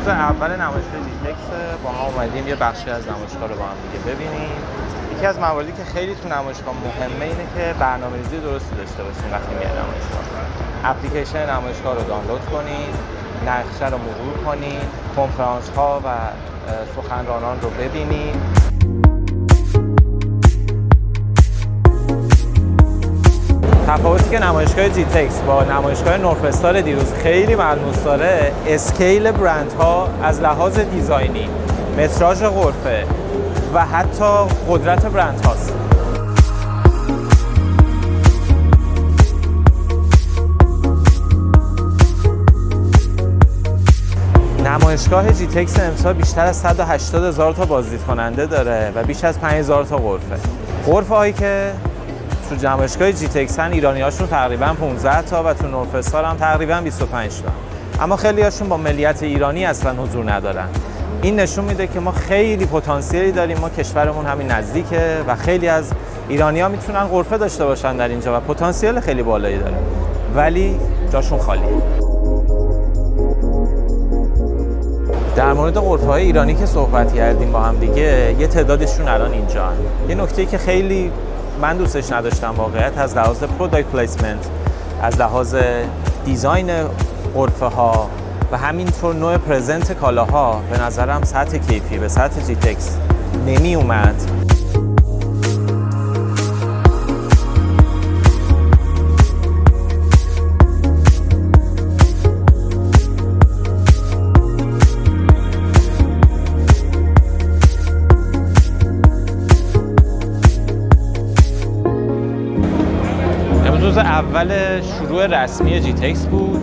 روز اول نمایشگاه جیتکس با هم اومدیم یه بخشی از نمایشگاه رو با هم دیگه ببینیم. یکی از مواردی که خیلی تو نمایشگاه مهمه اینه که برنامه‌ریزی درستی داشته باشیم وقتی میایم نمایشگاه. اپلیکیشن نمایشگاه رو دانلود کنید، نقشه رو مرور کنید، کنفرانس‌ها و سخنرانان رو ببینید. تفاوتی که نمایشگاه جیتکس با نمایشگاه نورفستار دیروز خیلی ملموس داره، اسکیل برندها از لحاظ دیزاینی، متراژ غرفه و حتی قدرت برند هاست. نمایشگاه جیتکس امسال بیشتر از 180,000 تا بازدید کننده داره و بیش از 5,000 تا غرفه. غرفه هایی که تو نمایشگاه جیتکس ایرانی هاشون تقریبا 15 تا و تو نورفستار هم تقریبا 25 تا. اما خیلی هاشون با ملیت ایرانی اصلا حضور ندارن. این نشون میده که ما خیلی پتانسیلی داریم، ما کشورمون همین نزدیکه و خیلی از ایرانی‌ها میتونن غرفه داشته باشن در اینجا و پتانسیل خیلی بالایی داره. ولی جاشون خالیه. در مورد غرفه‌های ایرانی که صحبت کردیم با هم دیگه، یه تعدادشون الان اینجا هن. یه نکته‌ای که خیلی من دوستش نداشتم واقعیت از لحاظ پروداکت پلیسمنت، از لحاظ دیزاین غرفه ها و همینطور نوع پرزنت کالاها به نظرم سطح کیفی به سطح جیتکس نمی اومد. روز اول شروع رسمی جیتکس بود.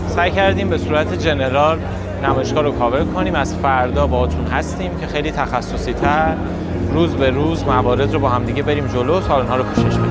سعی کردیم به صورت جنرال نمایشگاه رو کاور کنیم. از فردا باهاتون هستیم که خیلی تخصصی تر روز به روز موارد رو با هم دیگه بریم جلو، سالن‌ها رو پوشش بدیم.